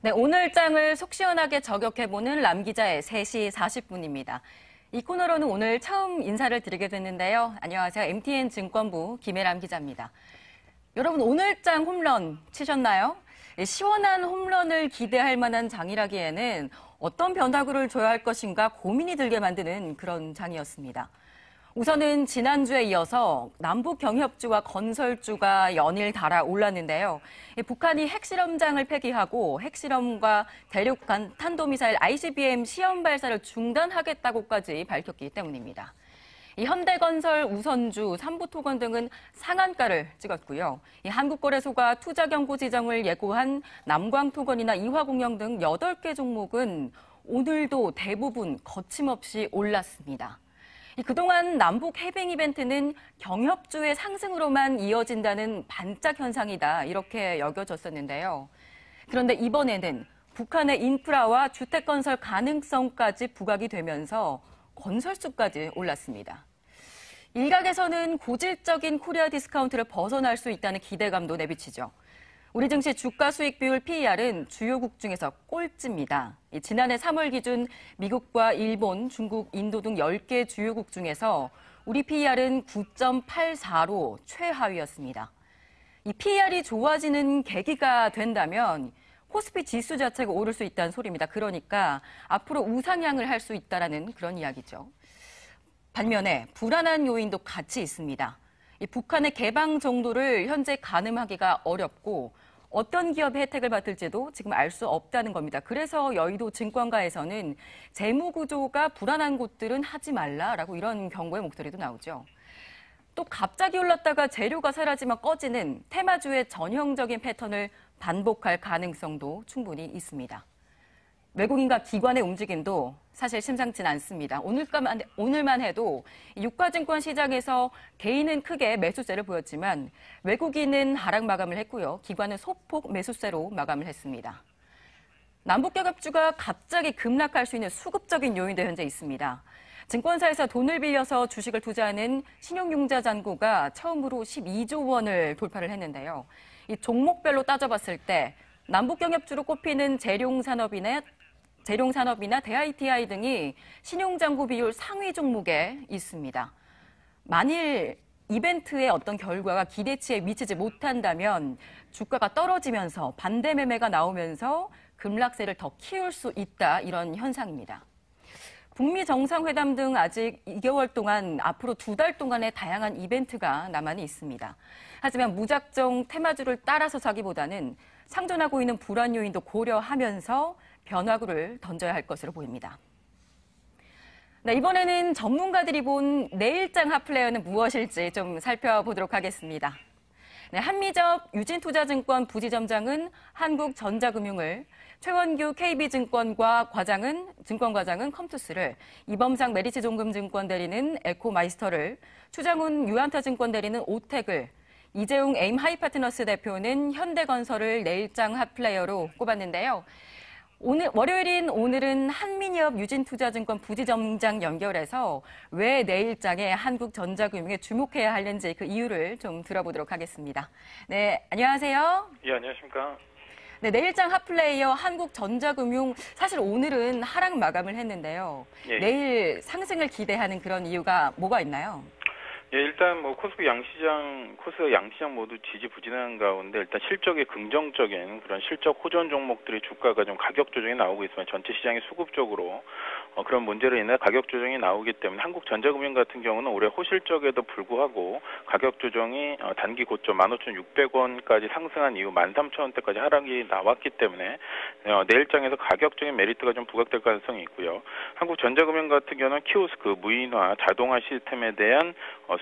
네, 오늘 장을 속 시원하게 저격해보는 람 기자의 3시 40분입니다. 이 코너로는 오늘 처음 인사를 드리게 됐는데요. 안녕하세요. MTN 증권부 김혜람 기자입니다. 여러분, 오늘 장 홈런 치셨나요? 시원한 홈런을 기대할 만한 장이라기에는 어떤 변화구를 줘야 할 것인가 고민이 들게 만드는 그런 장이었습니다. 우선은 지난주에 이어서 남북 경협주와 건설주가 연일 달아올랐는데요. 북한이 핵실험장을 폐기하고 핵실험과 대륙간 탄도미사일 ICBM 시험 발사를 중단하겠다고까지 밝혔기 때문입니다. 이 현대건설, 우선주, 삼부토건 등은 상한가를 찍었고요. 이 한국거래소가 투자경고 지정을 예고한 남광토건이나 이화공영 등 8개 종목은 오늘도 대부분 거침없이 올랐습니다. 그동안 남북 해빙 이벤트는 경협주의 상승으로만 이어진다는 반짝 현상이다, 이렇게 여겨졌었는데요. 그런데 이번에는 북한의 인프라와 주택 건설 가능성까지 부각이 되면서 건설주까지 올랐습니다. 일각에서는 고질적인 코리아 디스카운트를 벗어날 수 있다는 기대감도 내비치죠. 우리 증시 주가 수익 비율 PER은 주요국 중에서 꼴찌입니다. 지난해 3월 기준 미국과 일본, 중국, 인도 등 10개 주요국 중에서 우리 PER은 9.84로 최하위였습니다. 이 PER이 좋아지는 계기가 된다면 코스피 지수 자체가 오를 수 있다는 소리입니다. 그러니까 앞으로 우상향을 할 수 있다는 그런 이야기죠. 반면에 불안한 요인도 같이 있습니다. 이 북한의 개방 정도를 현재 가늠하기가 어렵고 어떤 기업의 혜택을 받을지도 지금 알 수 없다는 겁니다. 그래서 여의도 증권가에서는 재무 구조가 불안한 곳들은 하지 말라라고 이런 경고의 목소리도 나오죠. 또 갑자기 올랐다가 재료가 사라지면 꺼지는 테마주의 전형적인 패턴을 반복할 가능성도 충분히 있습니다. 외국인과 기관의 움직임도 사실 심상치는 않습니다. 오늘만 해도 유가증권 시장에서 개인은 크게 매수세를 보였지만 외국인은 하락 마감을 했고요. 기관은 소폭 매수세로 마감을 했습니다. 남북경협주가 갑자기 급락할 수 있는 수급적인 요인도 현재 있습니다. 증권사에서 돈을 빌려서 주식을 투자하는 신용융자 잔고가 처음으로 12조 원을 돌파를 했는데요. 이 종목별로 따져봤을 때 남북경협주로 꼽히는 재룡산업이나 대ITI 등이 신용잔고 비율 상위 종목에 있습니다. 만일 이벤트의 어떤 결과가 기대치에 미치지 못한다면 주가가 떨어지면서 반대 매매가 나오면서 급락세를 더 키울 수 있다, 이런 현상입니다. 북미 정상회담 등 아직 2개월 동안 앞으로 2달 동안의 다양한 이벤트가 남아는 있습니다. 하지만 무작정 테마주를 따라서 사기보다는 상존하고 있는 불안 요인도 고려하면서 변화구를 던져야 할 것으로 보입니다. 네, 이번에는 전문가들이 본 내일장 핫플레이어는 무엇일지 좀 살펴보도록 하겠습니다. 네, 한미접 유진투자증권 부지점장은 한국전자금융을, 최원규 KB증권과 증권과장은 컴투스를, 이범상 메리츠종금증권 대리는 에코마이스터를, 추장훈 유한타증권 대리는 오텍을, 이재웅 에임하이파트너스 대표는 현대건설을 내일장 핫플레이어로 꼽았는데요. 월요일인 오늘은 한민협 유진투자증권 부지점장 연결해서 왜 내일장에 한국전자금융에 주목해야 하는지 그 이유를 좀 들어보도록 하겠습니다. 네, 안녕하세요. 예, 안녕하십니까. 네, 내일장 핫플레이어 한국전자금융, 사실 오늘은 하락 마감을 했는데요. 예. 내일 상승을 기대하는 그런 이유가 뭐가 있나요? 예, 일단 코스피 양시장 모두 지지부진한 가운데 일단 실적이 긍정적인 그런 실적 호전 종목들의 주가가 좀 가격 조정이 나오고 있으면 전체 시장이 수급적으로 그런 문제로 인해 가격 조정이 나오기 때문에 한국전자금융 같은 경우는 올해 호실적에도 불구하고 가격 조정이 단기 고점 15,600원까지 상승한 이후 13,000원대까지 하락이 나왔기 때문에 내일장에서 가격적인 메리트가 좀 부각될 가능성이 있고요. 한국전자금융 같은 경우는 키오스크, 무인화, 자동화 시스템에 대한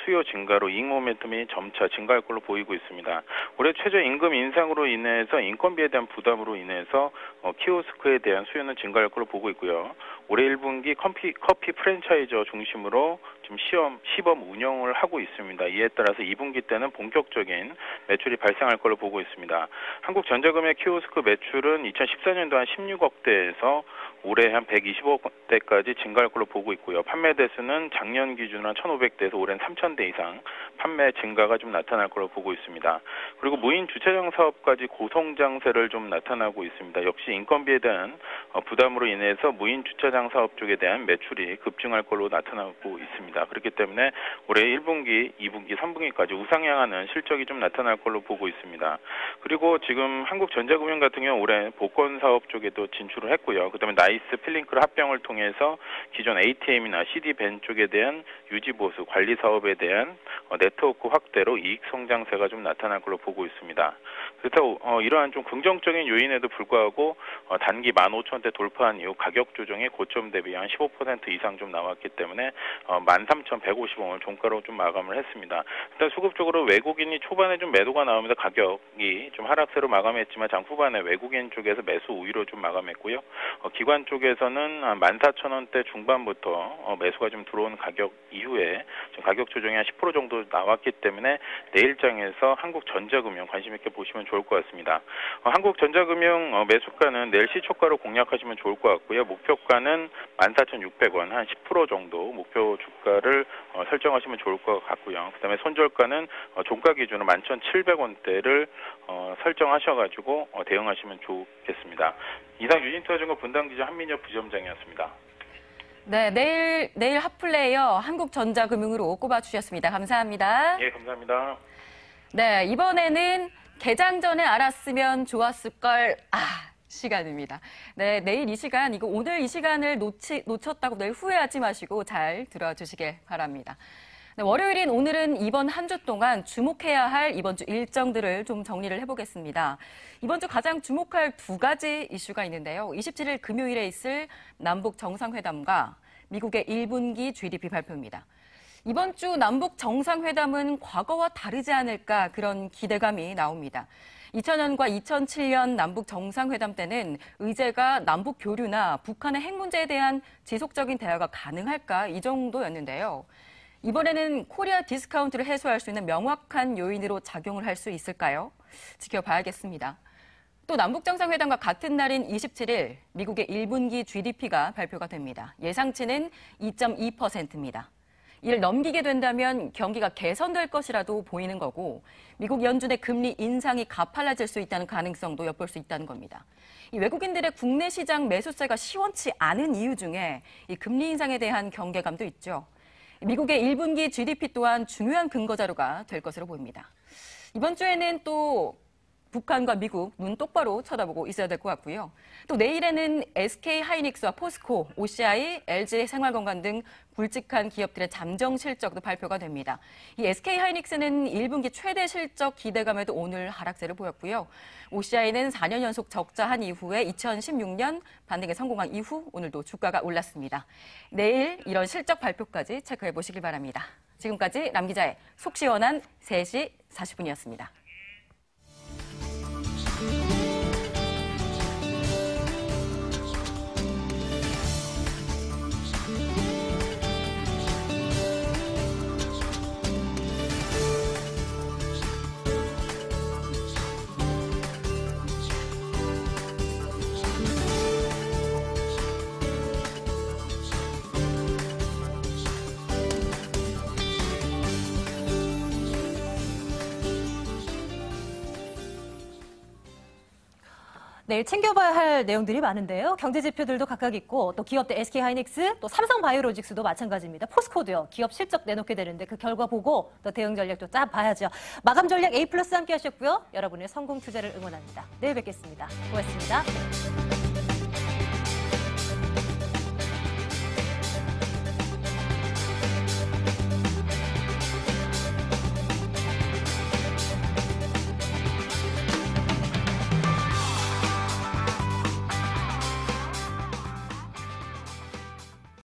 수요 증가로 이익 모멘텀이 점차 증가할 걸로 보이고 있습니다. 올해 최저임금 인상으로 인해서 인건비에 대한 부담으로 인해서 키오스크에 대한 수요는 증가할 걸로 보고 있고요. 올해 1분기 커피 프랜차이저 중심으로 지금 시범 운영을 하고 있습니다. 이에 따라서 2분기 때는 본격적인 매출이 발생할 걸로 보고 있습니다. 한국전자금의 키오스크 매출은 2014년도 한 16억대에서 올해 한 120억대까지 증가할 걸로 보고 있고요. 판매 대수는 작년 기준으로 한 1,500대에서 올해는 3,000대 이상 판매 증가가 좀 나타날 걸로 보고 있습니다. 그리고 무인 주차장 사업까지 고성장세를 좀 나타나고 있습니다. 역시 인건비에 대한 부담으로 인해서 무인 주차장 사업 쪽에 대한 매출이 급증할 걸로 나타나고 있습니다. 그렇기 때문에 올해 1분기, 2분기, 3분기까지 우상향하는 실적이 좀 나타날 걸로 보고 있습니다. 그리고 지금 한국전자금융 같은 경우 올해 복권 사업 쪽에도 진출을 했고요. 그다음에 나이스 필링클 합병을 통해서 기존 ATM이나 CD밴 쪽에 대한 유지보수 관리 사업에 대한 네트워크 확대로 이익 성장세가 좀 나타날 걸로 보고 있습니다. 그래서 이러한 좀 긍정적인 요인에도 불구하고 단기 15,000대 돌파한 이후 가격 조정의 고점 대비 한 15% 이상 좀 나왔기 때문에 13,150원을 종가로 좀 마감을 했습니다. 일단 수급적으로 외국인이 초반에 좀 매도가 나오면서 가격이 좀 하락세로 마감했지만 장 후반에 외국인 쪽에서 매수 우위로 좀 마감했고요. 기관 쪽에서는 14,000원대 중반부터 매수가 좀 들어온 가격 이후에 좀 가격 조정이 한 10% 정도 나왔기 때문에 내일장에서 한국전자금융 관심 있게 보시면 좋을 것 같습니다. 한국전자금융 매수가는 내일 시초가로 공략하시면 좋을 것 같고요. 목표가는 14,600원, 한 10% 정도 목표 주가를 설정하시면 좋을 것 같고요. 그다음에 손절가는 종가 기준으로 11,700원대를 설정하셔가지고 대응하시면 좋겠습니다. 이상 유진투자증권 분당지점 한민혁 부지점장이었습니다. 네, 내일 핫플레이어 한국전자금융으로 꼽아주셨습니다. 감사합니다. 예, 감사합니다. 네, 이번에는 개장 전에 알았으면 좋았을걸, 시간입니다. 네, 내일 이 시간, 오늘 이 시간을 놓쳤다고 내일 후회하지 마시고 잘 들어주시길 바랍니다. 네, 월요일인 오늘은 이번 한 주 동안 주목해야 할 이번 주 일정들을 좀 정리를 해보겠습니다. 이번 주 가장 주목할 두 가지 이슈가 있는데요. 27일 금요일에 있을 남북 정상회담과 미국의 1분기 GDP 발표입니다. 이번 주 남북 정상회담은 과거와 다르지 않을까 그런 기대감이 나옵니다. 2000년과 2007년 남북 정상회담 때는 의제가 남북 교류나 북한의 핵 문제에 대한 지속적인 대화가 가능할까 이 정도였는데요. 이번에는 코리아 디스카운트를 해소할 수 있는 명확한 요인으로 작용을 할 수 있을까요? 지켜봐야겠습니다. 또 남북 정상회담과 같은 날인 27일 미국의 1분기 GDP가 발표가 됩니다. 예상치는 2.2%입니다. 이를 넘기게 된다면 경기가 개선될 것이라도 보이는 거고 미국 연준의 금리 인상이 가팔라질 수 있다는 가능성도 엿볼 수 있다는 겁니다. 이 외국인들의 국내 시장 매수세가 시원치 않은 이유 중에 이 금리 인상에 대한 경계감도 있죠. 미국의 1분기 GDP 또한 중요한 근거 자료가 될 것으로 보입니다. 이번 주에는 또 북한과 미국 눈 똑바로 쳐다보고 있어야 될 것 같고요. 또 내일에는 SK하이닉스와 포스코, OCI, LG 생활건강 등 굵직한 기업들의 잠정 실적도 발표가 됩니다. 이 SK하이닉스는 1분기 최대 실적 기대감에도 오늘 하락세를 보였고요. OCI는 4년 연속 적자한 이후에 2016년 반등에 성공한 이후 오늘도 주가가 올랐습니다. 내일 이런 실적 발표까지 체크해 보시길 바랍니다. 지금까지 람 기자의 속 시원한 3시 40분이었습니다. 내일 챙겨봐야 할 내용들이 많은데요. 경제 지표들도 각각 있고 또 기업들 SK하이닉스, 또 삼성바이오로직스도 마찬가지입니다. 포스코도요. 기업 실적 내놓게 되는데 그 결과 보고 또 대응 전략도 짜봐야죠. 마감 전략 A+ 함께 하셨고요. 여러분의 성공 투자를 응원합니다. 내일 뵙겠습니다. 고맙습니다.